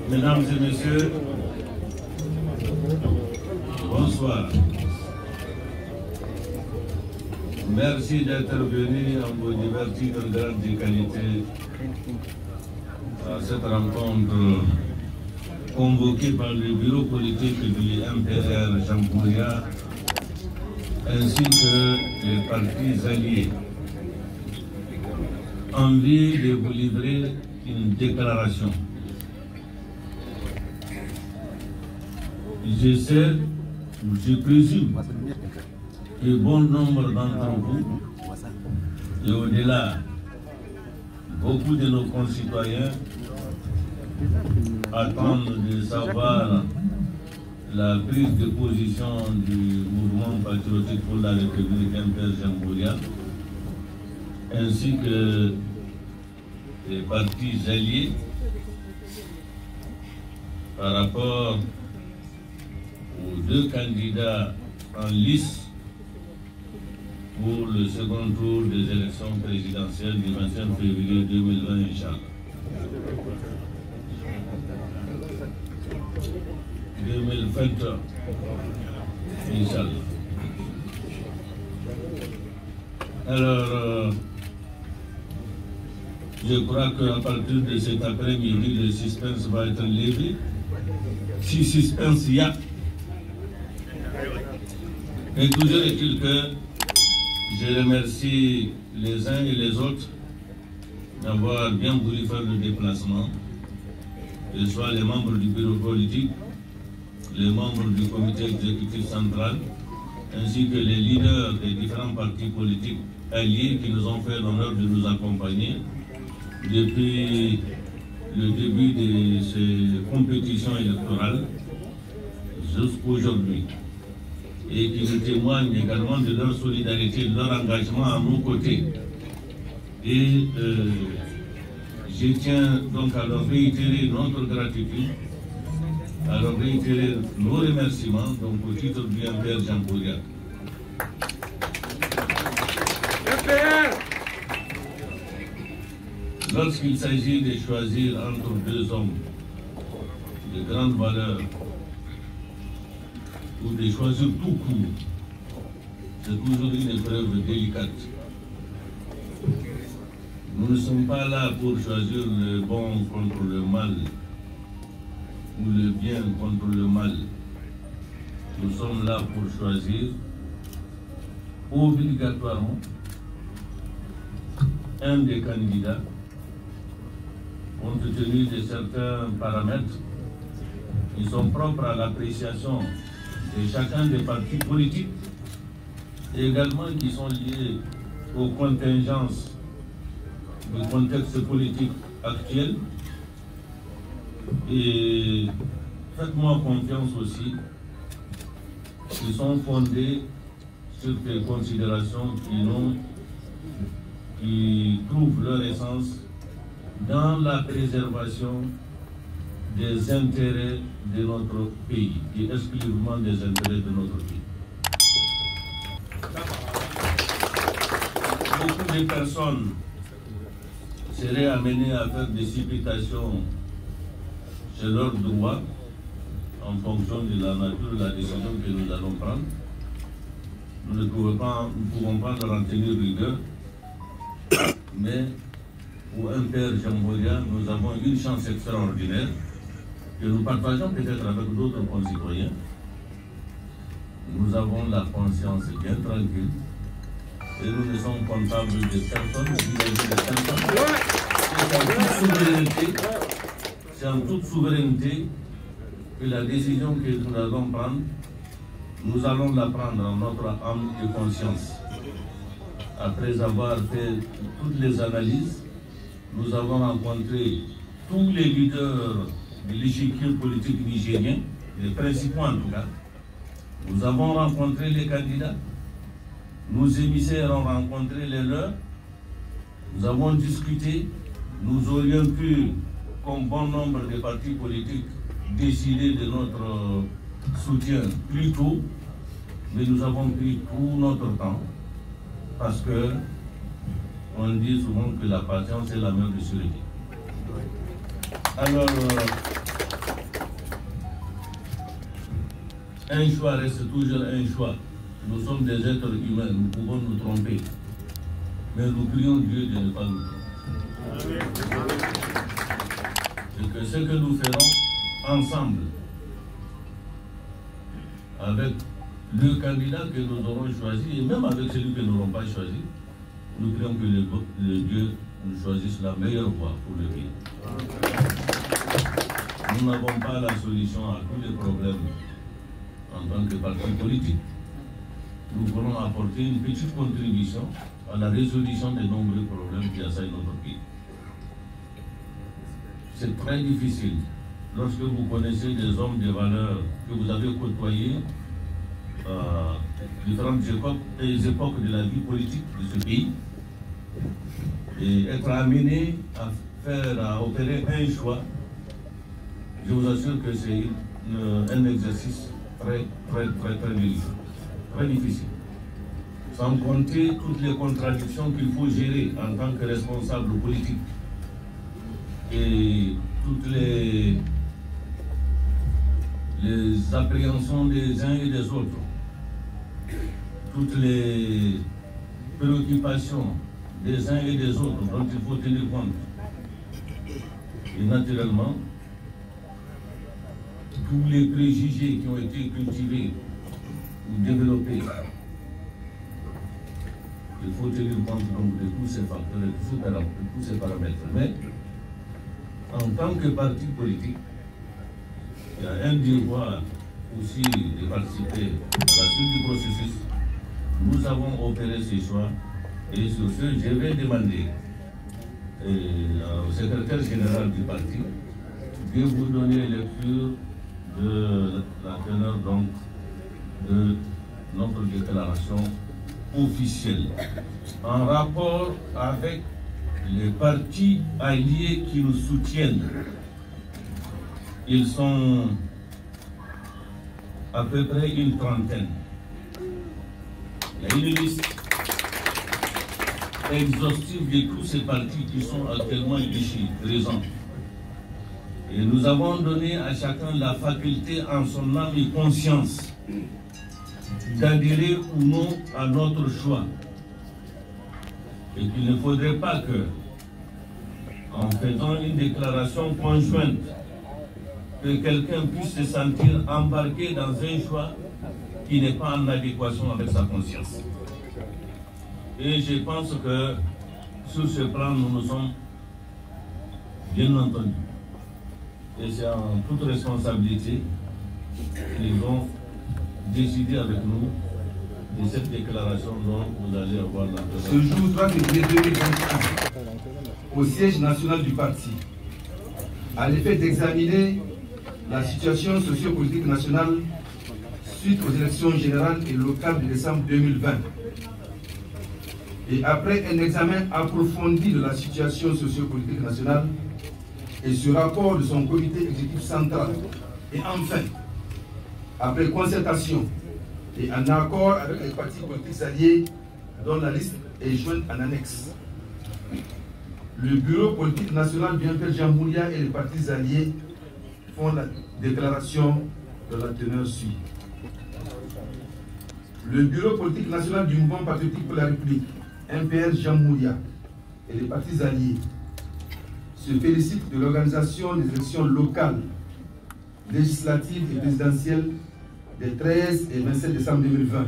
Mesdames et messieurs, bonsoir. Merci d'être venus en vos diverses grandes qualités à cette rencontre convoquée par le bureau politique du MPR Jamhouria ainsi que les partis alliés. Envie de vous livrer une déclaration. Je sais, je présume que bon nombre d'entre vous, et au-delà, beaucoup de nos concitoyens attendent de savoir la prise de position du mouvement patriotique pour la République MPR Jamhouria, ainsi que les partis alliés par rapport aux deux candidats en lice pour le second tour des élections présidentielles du 25 février 2020, Inch'Allah. 2021, Inch'Allah. Alors, je crois qu'à partir de cet après-midi, le suspense va être levé. Si suspense il y a. Et toujours est-il que je remercie les uns et les autres d'avoir bien voulu faire le déplacement, que ce soit les membres du bureau politique, les membres du comité exécutif central, ainsi que les leaders des différents partis politiques alliés qui nous ont fait l'honneur de nous accompagner depuis le début de ces compétitions électorales jusqu'aujourd'hui, et qui nous témoignent également de leur solidarité, de leur engagement à nos côtés. Et je tiens donc à leur réitérer notre gratitude, à leur réitérer nos remerciements donc au titre du MPR Jamhouria. Lorsqu'il s'agit de choisir entre deux hommes de grande valeur ou de choisir tout court, c'est toujours une épreuve délicate. Nous ne sommes pas là pour choisir le bon contre le mal ou le bien contre le mal. Nous sommes là pour choisir obligatoirement un des candidats compte tenu de certains paramètres qui sont propres à l'appréciation de chacun des partis politiques et également qui sont liés aux contingences du contexte politique actuel. Et faites-moi confiance aussi, qui sont fondés sur des considérations qui trouvent leur essence dans la préservation des intérêts de notre pays, et exclusivement des intérêts de notre pays. Beaucoup de personnes seraient amenées à faire des supputations sur leurs droits en fonction de la nature de la décision que nous allons prendre. Nous ne pouvons pas leur en tenir rigueur, mais pour MPR Jamhouria, nous avons une chance extraordinaire que nous partageons peut-être avec d'autres concitoyens. Nous avons la conscience bien tranquille et nous ne sommes comptables de personne, vis-à-vis de personne. C'est en toute souveraineté que la décision que nous allons prendre, nous allons la prendre en notre âme et conscience. Après avoir fait toutes les analyses, nous avons rencontré tous les leaders de l'échiquier politique nigérien, les principaux en tout cas. Nous avons rencontré les candidats, nos émissaires ont rencontré les leurs, nous avons discuté, nous aurions pu, comme bon nombre de partis politiques, décider de notre soutien plus tôt, mais nous avons pris tout notre temps parce que on dit souvent que la patience est la mère de sûreté. Alors, un choix reste toujours un choix. Nous sommes des êtres humains, nous pouvons nous tromper. Mais nous prions Dieu de ne pas nous tromper. Et que ce que nous ferons ensemble, avec le candidat que nous aurons choisi, et même avec celui que nous n'aurons pas choisi, nous prions que le Dieu nous choisisse la meilleure voie pour le pays. Nous n'avons pas la solution à tous les problèmes en tant que parti politique. Nous voulons apporter une petite contribution à la résolution des nombreux problèmes qui assaillent notre pays. C'est très difficile lorsque vous connaissez des hommes de valeur que vous avez côtoyés à différentes époques de la vie politique de ce pays et être amené à opérer un choix. Je vous assure que c'est un exercice très difficile. Très difficile. Sans compter toutes les contradictions qu'il faut gérer en tant que responsable politique et toutes les appréhensions des uns et des autres, toutes les préoccupations des uns et des autres dont il faut tenir compte. Et naturellement, tous les préjugés qui ont été cultivés ou développés. Il faut tenir compte donc de tous ces facteurs, de tous ces paramètres. Mais en tant que parti politique, il y a un devoir aussi de participer à la suite du processus. Nous avons opéré ces choix et sur ce, je vais demander au secrétaire général du parti de vous donner lecture de la teneur donc de notre déclaration officielle en rapport avec les partis alliés qui nous soutiennent. Ils sont à peu près une trentaine. Il y a une liste exhaustive de tous ces partis qui sont actuellement ici, présents. Et nous avons donné à chacun la faculté en son âme et conscience d'adhérer ou non à notre choix. Et qu'il ne faudrait pas que, en faisant une déclaration conjointe, que quelqu'un puisse se sentir embarqué dans un choix qui n'est pas en adéquation avec sa conscience. Et je pense que sur ce plan, nous nous sommes bien entendus. Et c'est en toute responsabilité qu'ils ont décidé avec nous de cette déclaration dont vous allez avoir la présence. Ce jour 3 février 2021, au siège national du parti, à l'effet d'examiner la situation sociopolitique nationale suite aux élections générales et locales de décembre 2020. Et après un examen approfondi de la situation sociopolitique nationale et ce rapport de son comité exécutif central, et enfin, après concertation et en accord avec les partis politiques alliés dont la liste est jointe en annexe, le bureau politique national Bienfait Jean Moulia et les partis alliés font la déclaration de la teneur suivante. Le bureau politique national du mouvement patriotique pour la République, MPR Jean Moulia, et les partis alliés se félicitent de l'organisation des élections locales, législatives et présidentielles des 13 et 27 décembre 2020,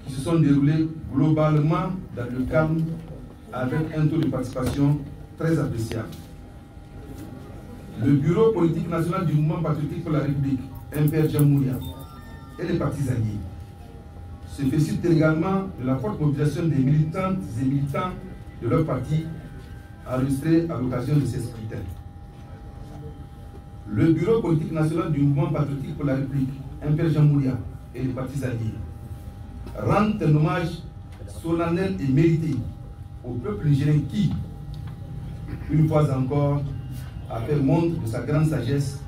qui se sont déroulées globalement dans le calme avec un taux de participation très appréciable. Le bureau politique national du mouvement patriotique pour la République, MPR Jean Moulia, et les partis alliés se félicitent également de la forte mobilisation des militantes et militants de leur parti enregistrés à l'occasion de ces scrutins. Le bureau politique national du mouvement patriotique pour la République, MPR Jean Moulia, et les partis alliés rendent un hommage solennel et mérité au peuple nigérien qui, une fois encore, a fait montre de sa grande sagesse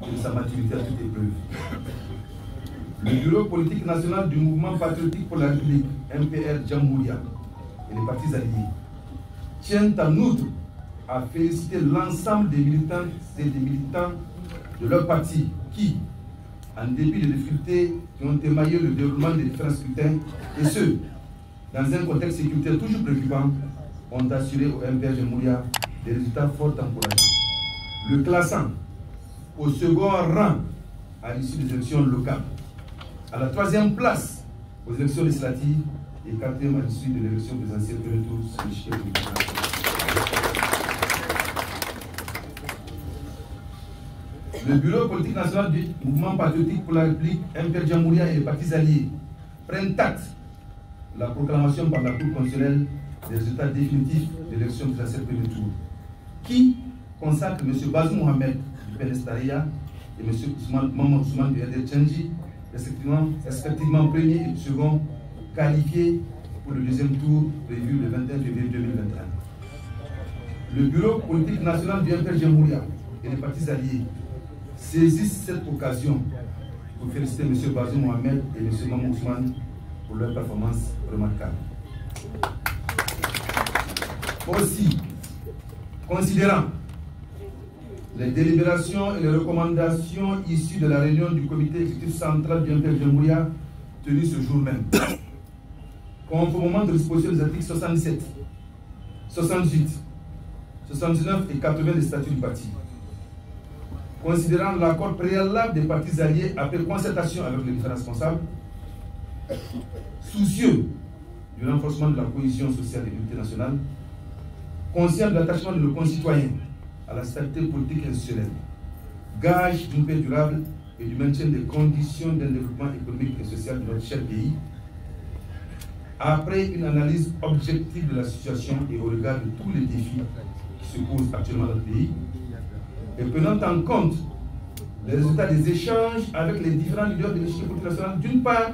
et de sa maturité à toute épreuve. Le bureau politique national du mouvement patriotique pour la République, MPR Jean Moulia, et les partis alliés tient en outre à féliciter l'ensemble des militantes et des militants de leur parti qui, en dépit des difficultés qui ont émaillé le déroulement des différents scrutins, et ce, dans un contexte sécuritaire toujours préoccupant, ont assuré au MPR Jamhouria des résultats fort encourageants. Le classant au second rang à l'issue des élections locales, à la 3e place aux élections législatives et 4e à l'issue de l'élection présidentielle premier tour sur le chiffre du Le bureau politique national du mouvement patriotique pour la République, MPR Jamhouria et les partis alliés prennent acte de la proclamation par la Cour constitutionnelle des résultats définitifs de l'élection présidentielle premier tour, qui consacre M. Bazoum Mohamed du PNS-Taria et M. Maman Ousmane du RD Tchandji, respectivement premier et second, qualifiés pour le 2e tour prévu le 21 février 2021. Le bureau politique national du MPR Jamhouria et les partis alliés saisissent cette occasion pour féliciter M. Bazoum Mohamed et M. Maman Ousmane pour leur performance remarquable. Aussi, considérant les délibérations et les recommandations issues de la réunion du comité exécutif central du MPR Jamhouria tenue ce jour même, conformément aux dispositions des articles 77, 68, 79 et 80 des statuts du parti, considérant l'accord préalable des partis alliés après concertation avec les différents responsables, soucieux du renforcement de la cohésion sociale et de l'unité nationale, conscient de l'attachement de nos concitoyens à la stabilité politique et institutionnelle, gage d'une paix durable et du maintien des conditions d'un développement économique et social de notre cher pays, après une analyse objective de la situation et au regard de tous les défis qui se posent actuellement dans notre pays, et prenant en compte les résultats des échanges avec les différents leaders de l'échiquier politique national d'une part,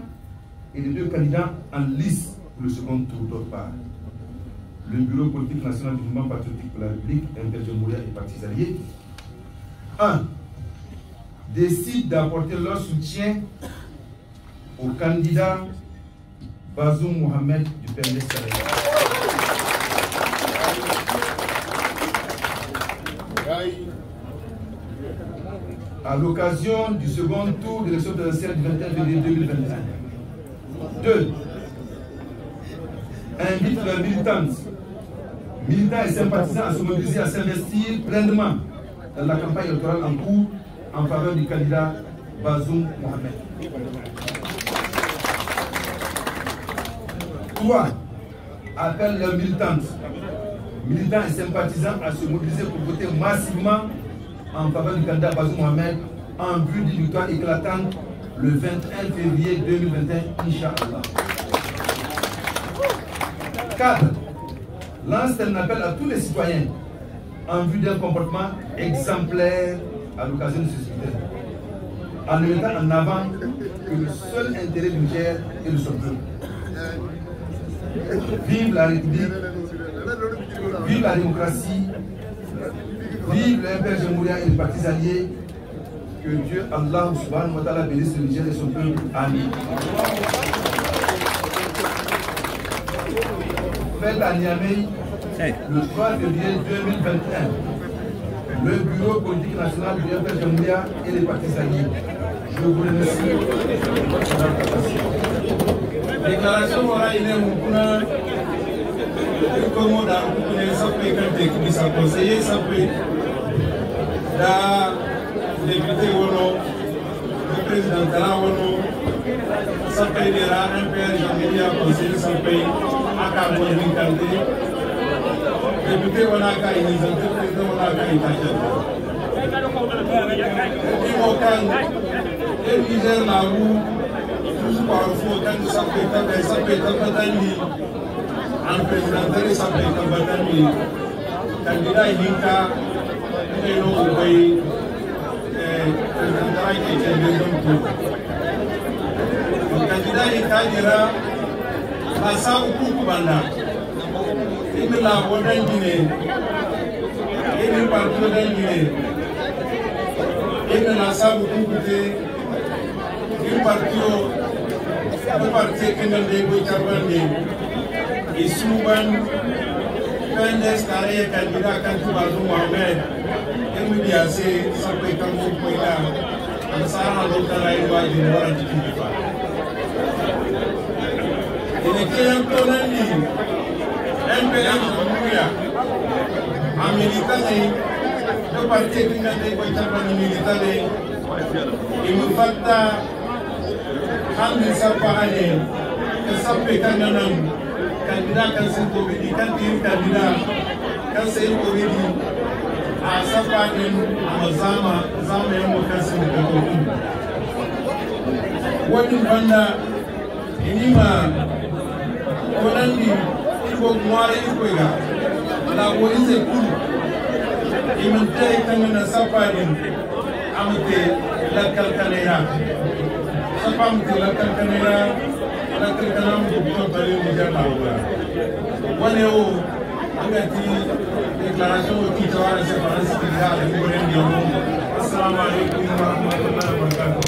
et les 2 candidats en lice pour le second tour d'autre part, le bureau politique national du mouvement patriotique pour la République, MPR Jamhouria et partis alliés, 1. Décide d'apporter leur soutien au candidat Bazoum Mohamed du PNS-Taria. À l'occasion du second tour de l'élection présidentielle du 21 février 2021. 2. Invite leurs militants et sympathisants à se mobiliser, à s'investir pleinement dans la campagne électorale en cours en faveur du candidat Bazoum Mohamed. 3. Appelle leurs militants et sympathisants à se mobiliser pour voter massivement en faveur du candidat Bazoum Mohamed en vue d'une victoire éclatante le 21 février 2021, Inch'Allah. 4. Lance un appel à tous les citoyens en vue d'un comportement exemplaire à l'occasion de ce scrutin, en mettant en avant que le seul intérêt du Niger est de son peuple. Vive la République, vive la démocratie, vive le MPR Jamhouria et les partis alliés. Que Dieu, Allah subhanahu wa ta'ala, bénisse le Niger et son peuple. Amen. Fête à Niamey, le 3 février 2021, le bureau politique national du MPR Jamhouria et les partis alliés. Je vous remercie. Déclaration aura été comme on a ça peut être qui s'est conseillé, ça peut député ou non, le président de la ONU, ça peut être un MPR Jamhouria conseiller, ça peut être un carbone d'incarné. Député ou non, président ou non, et Niger là où toujours parfois quand ça peut être en président, ça peut être candidat Inca, et non au pays. Le candidat Inca Massa Ukubanda, il la Wodan Guinée, il est parti de Guinée, il la Sabu Ukubé, il parti au parti Kenande Boikabande, et Souban, PNDS tarayya candidat kan Bazoum Mohamed MDAC sampai kamu koida bersama Dr. Raiwa di luar Jifa. Ini kian tonan ni MPM Mulia Amerika ni do parti dengan dai bacaan militer ni imu fakta hamil sapahane sampai kanan kandidat kan singkobidi kan tim kandidat kan singkobidi a sapanin amazama zama yan wakan singkobidi wani banda inima konandi iko mware iko ga la woni se kulu imante kan sapanin amte la kalkanera sapamte la kalkanera la kalkanam ko bari mu jalla wala o angati déclaration qui tawara se faransi ki dal ko ren yo assalamu alaikum wa rahmatullahi wa barakatuh